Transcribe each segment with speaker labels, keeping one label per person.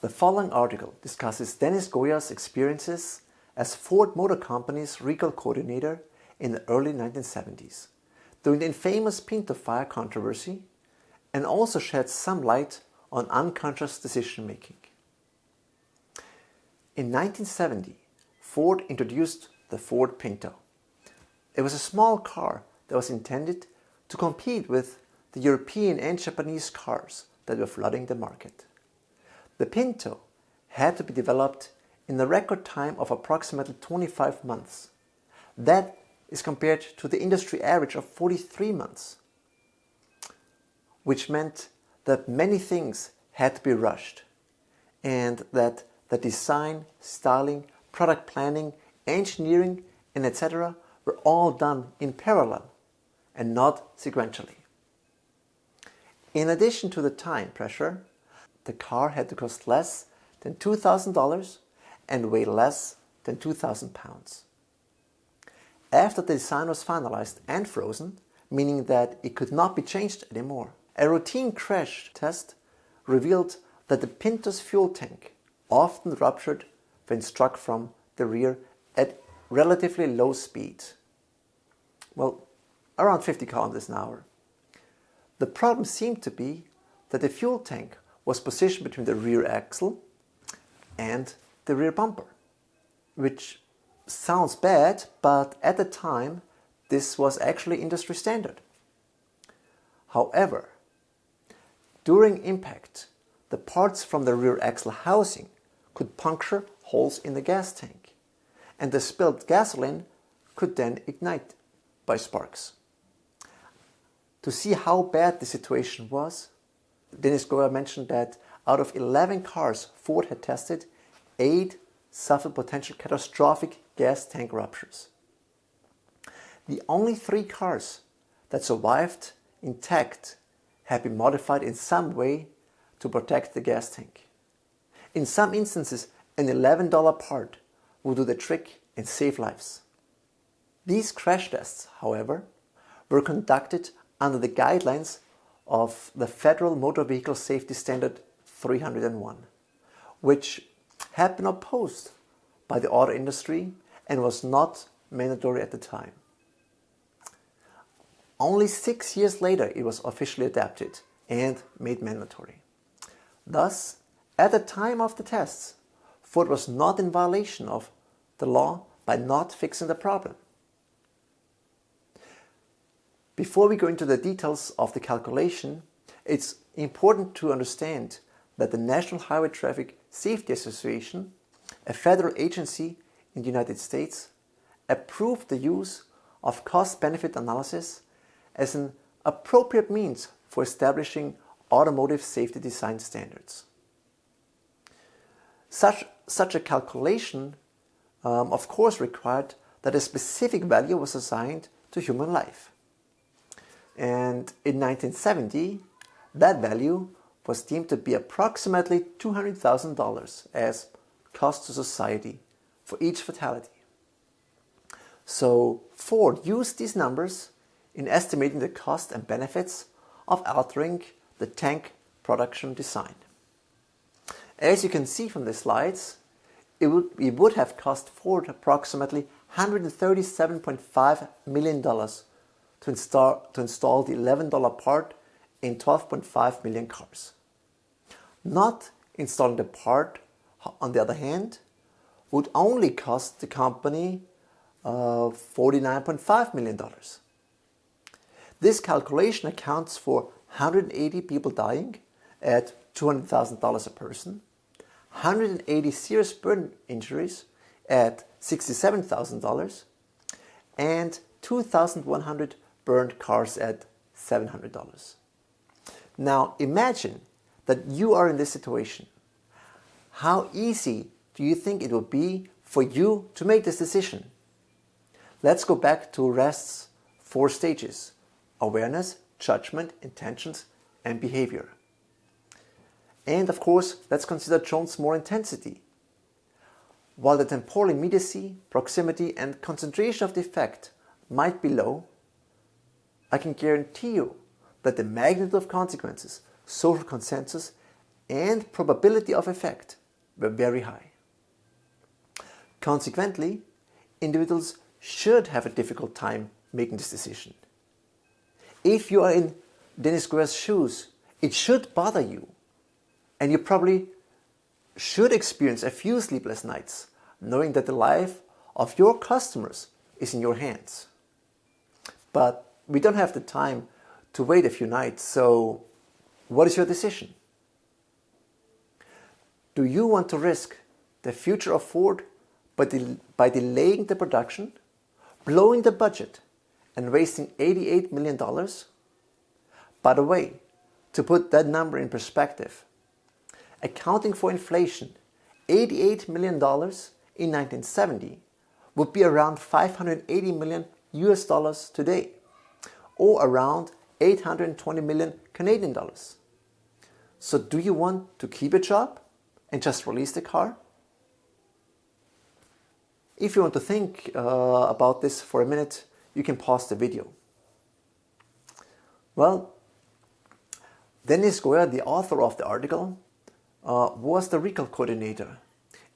Speaker 1: The following article discusses Dennis Goya's experiences as Ford Motor Company's recall coordinator in the early 1970s, during the infamous Pinto fire controversy, and also sheds some light on unconscious decision-making. In 1970, Ford introduced the Ford Pinto. It was a small car that was intended to compete with the European and Japanese cars that were flooding the market. The Pinto had to be developed in the record time of approximately 25 months. That is compared to the industry average of 43 months, which meant that many things had to be rushed, and that the design, styling, product planning, engineering, and etc. were all done in parallel and not sequentially. In addition to the time pressure, the car had to cost less than $2,000 and weigh less than 2,000 pounds. After the design was finalized and frozen, meaning that it could not be changed anymore, a routine crash test revealed that the Pinto's fuel tank often ruptured when struck from the rear at relatively low speed. Well, around 50 kilometers an hour. The problem seemed to be that the fuel tank was positioned between the rear axle and the rear bumper, which sounds bad, but at the time this was actually industry standard. However, during impact, the parts from the rear axle housing could puncture holes in the gas tank, and the spilled gasoline could then ignite by sparks. To see how bad the situation was, Dennis Goya mentioned that out of 11 cars Ford had tested, 8 suffered potential catastrophic gas tank ruptures. The only 3 cars that survived intact had been modified in some way to protect the gas tank. In some instances, an $11 part would do the trick and save lives. These crash tests, however, were conducted under the guidelines of the Federal Motor Vehicle Safety Standard 301, which had been opposed by the auto industry and was not mandatory at the time. Only 6 years later it was officially adapted and made mandatory. Thus, at the time of the tests, Ford was not in violation of the law by not fixing the problem. Before we go into the details of the calculation, it's important to understand that the National Highway Traffic Safety Association, a federal agency in the United States, approved the use of cost-benefit analysis as an appropriate means for establishing automotive safety design standards. Such a calculation, of course, required that a specific value was assigned to human life. And in 1970, that value was deemed to be approximately $200,000 as cost to society for each fatality. So Ford used these numbers in estimating the cost and benefits of altering the tank production design. As you can see from the slides, it would have cost Ford approximately $137.5 million to install the $11 part in 12.5 million cars. Not installing the part, on the other hand, would only cost the company $49.5 million. This calculation accounts for 180 people dying at $200,000 a person, 180 serious burn injuries at $67,000, and 2,100 burned cars at $700. Now imagine that you are in this situation. How easy do you think it would be for you to make this decision? Let's go back to REST's 4 stages: awareness, judgment, intentions, and behavior. And of course, let's consider Jones' more intensity. While the temporal immediacy, proximity, and concentration of the effect might be low, I can guarantee you that the magnitude of consequences, social consensus, and probability of effect were very high. Consequently, individuals should have a difficult time making this decision. If you are in Dennis Guer's shoes, it should bother you, and you probably should experience a few sleepless nights, knowing that the life of your customers is in your hands. But we don't have the time to wait a few nights, so what is your decision? Do you want to risk the future of Ford by delaying the production, blowing the budget, and wasting $88 million? By the way, to put that number in perspective, accounting for inflation, $88 million in 1970 would be around $580 million US today, or around 820 million Canadian dollars. So do you want to keep a job and just release the car? If you want to think about this for a minute, you can pause the video. Well, Dennis Guer, the author of the article, was the recall coordinator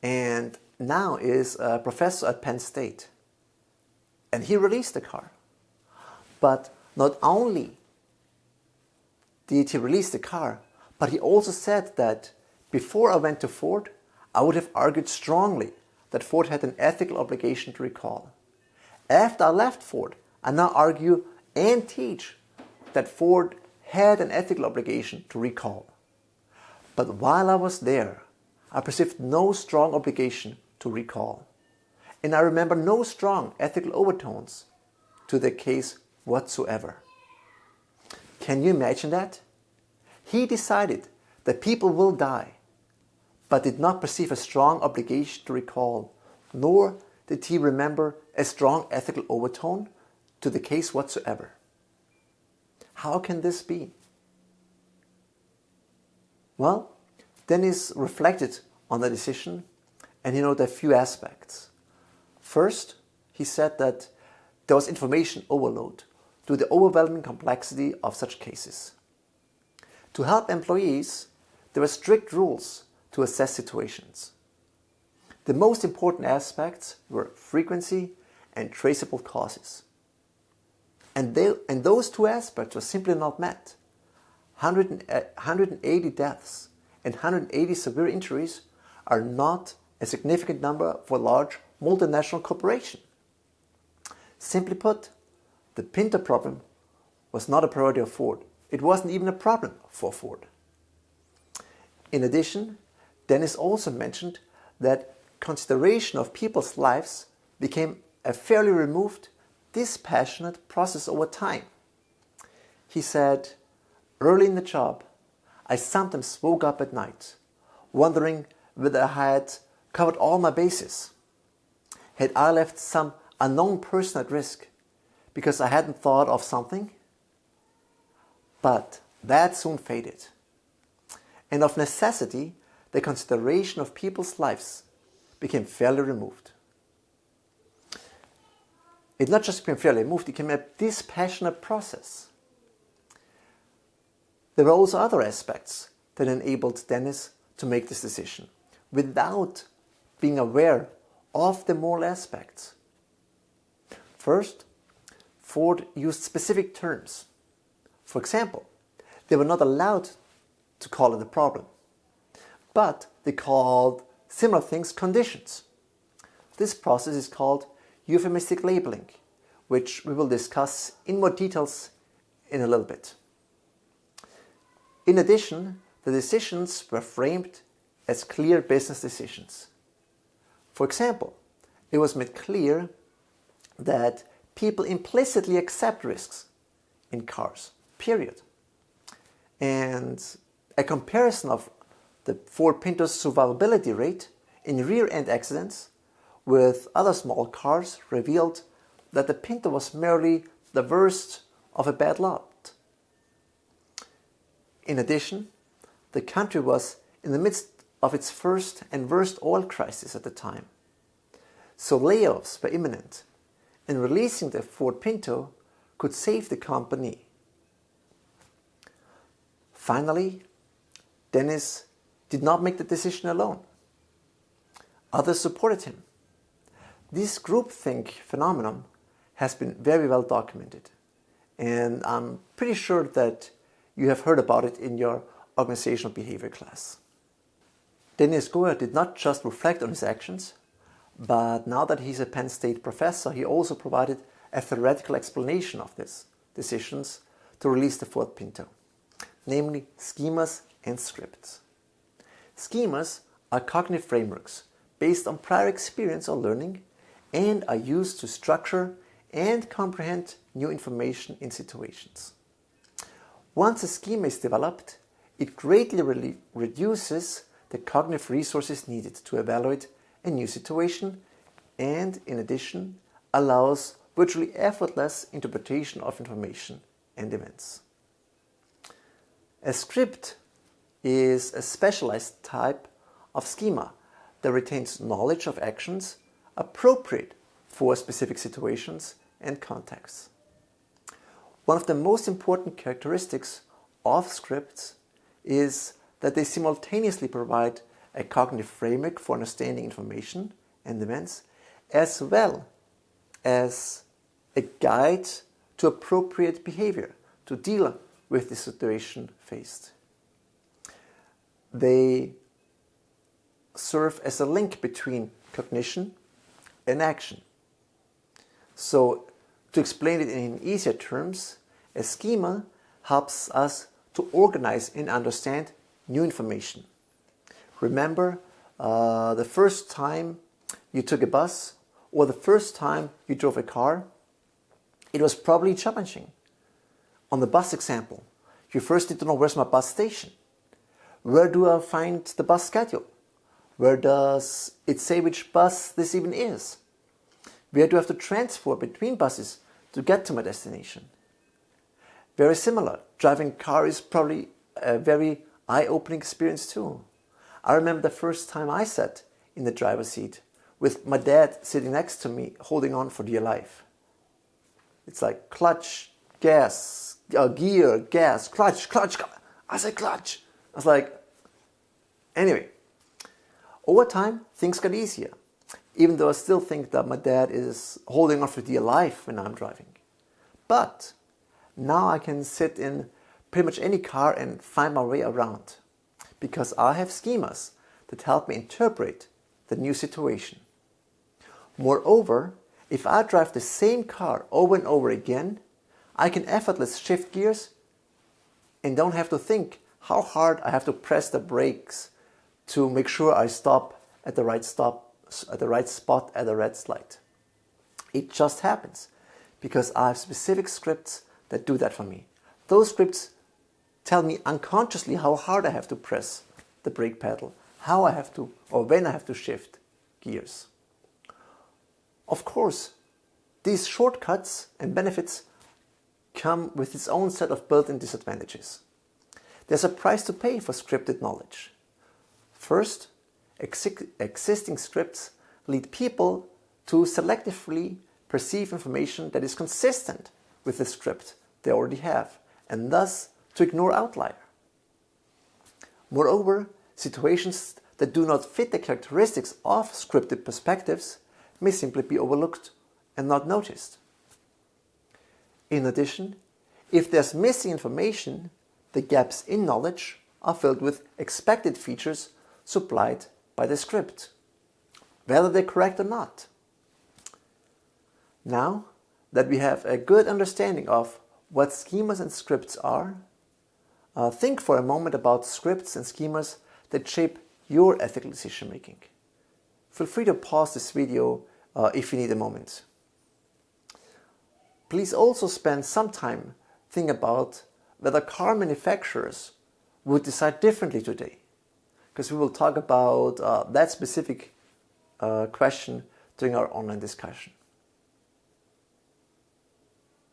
Speaker 1: and now is a professor at Penn State. And he released the car. But not only did he release the car, but he also said that before I went to Ford, I would have argued strongly that Ford had an ethical obligation to recall. After I left Ford, I now argue and teach that Ford had an ethical obligation to recall. But while I was there, I perceived no strong obligation to recall. And I remember no strong ethical overtones to the case whatsoever. Can you imagine that? He decided that people will die, but did not perceive a strong obligation to recall, nor did he remember a strong ethical overtone to the case whatsoever. How can this be? Well, Dennis reflected on the decision and he noted a few aspects. First, he said that there was information overload due to the overwhelming complexity of such cases. To help employees, there were strict rules to assess situations. The most important aspects were frequency and traceable causes. And those two aspects were simply not met. 180 deaths and 180 severe injuries are not a significant number for a large multinational corporation. Simply put, the Pinto problem was not a priority of Ford. It wasn't even a problem for Ford. In addition, Dennis also mentioned that consideration of people's lives became a fairly removed, dispassionate process over time. He said, early in the job, I sometimes woke up at night, wondering whether I had covered all my bases. Had I left some unknown person at risk because I hadn't thought of something? But that soon faded. And of necessity, the consideration of people's lives became fairly removed. It not just became fairly removed, it became a dispassionate process. There were also other aspects that enabled Dennis to make this decision without being aware of the moral aspects. First, Ford used specific terms. For example, they were not allowed to call it a problem, but they called similar things conditions. This process is called euphemistic labeling, which we will discuss in more details in a little bit. In addition, the decisions were framed as clear business decisions. For example, it was made clear that people implicitly accept risks in cars, period. And a comparison of the Ford Pinto's survivability rate in rear-end accidents with other small cars revealed that the Pinto was merely the worst of a bad lot. In addition, the country was in the midst of its first and worst oil crisis at the time. So layoffs were imminent, and releasing the Ford Pinto could save the company. Finally, Dennis did not make the decision alone. Others supported him. This groupthink phenomenon has been very well documented, and I'm pretty sure that you have heard about it in your organizational behavior class. Dennis Goer did not just reflect on his actions, but now that he's a Penn State professor, he also provided a theoretical explanation of these decisions to release the fourth Pinto, namely schemas and scripts. Schemas are cognitive frameworks based on prior experience or learning and are used to structure and comprehend new information in situations. Once a schema is developed, it greatly reduces the cognitive resources needed to evaluate a new situation and, in addition, allows virtually effortless interpretation of information and events. A script is a specialized type of schema that retains knowledge of actions appropriate for specific situations and contexts. One of the most important characteristics of scripts is that they simultaneously provide a cognitive framework for understanding information and events, as well as a guide to appropriate behavior to deal with the situation faced. They serve as a link between cognition and action. So, to explain it in easier terms, a schema helps us to organize and understand new information. Remember the first time you took a bus or the first time you drove a car? It was probably challenging. On the bus example, you first need to know, where's my bus station? Where do I find the bus schedule? Where does it say which bus this even is? Where do I have to transfer between buses to get to my destination? Very similar, driving a car is probably a very eye-opening experience too. I remember the first time I sat in the driver's seat with my dad sitting next to me, holding on for dear life. It's like clutch, gas, gear, gas, clutch. I said clutch. I was like, anyway. Over time, things got easier, even though I still think that my dad is holding on for dear life when I'm driving. But now I can sit in pretty much any car and find my way around, because I have schemas that help me interpret the new situation. Moreover, if I drive the same car over and over again, I can effortlessly shift gears and don't have to think how hard I have to press the brakes to make sure I stop at the right spot at the red light. It just happens because I have specific scripts that do that for me. Those scripts tell me unconsciously how hard I have to press the brake pedal, how I have to, or when I have to shift gears. Of course, these shortcuts and benefits come with its own set of built-in disadvantages. There's a price to pay for scripted knowledge. First, existing scripts lead people to selectively perceive information that is consistent with the script they already have, and thus to ignore outlier. Moreover, situations that do not fit the characteristics of scripted perspectives may simply be overlooked and not noticed. In addition, if there's missing information, the gaps in knowledge are filled with expected features supplied by the script, whether they're correct or not. Now that we have a good understanding of what schemas and scripts are, think for a moment about scripts and schemas that shape your ethical decision making. Feel free to pause this video if you need a moment. Please also spend some time thinking about whether car manufacturers would decide differently today, because we will talk about that specific question during our online discussion.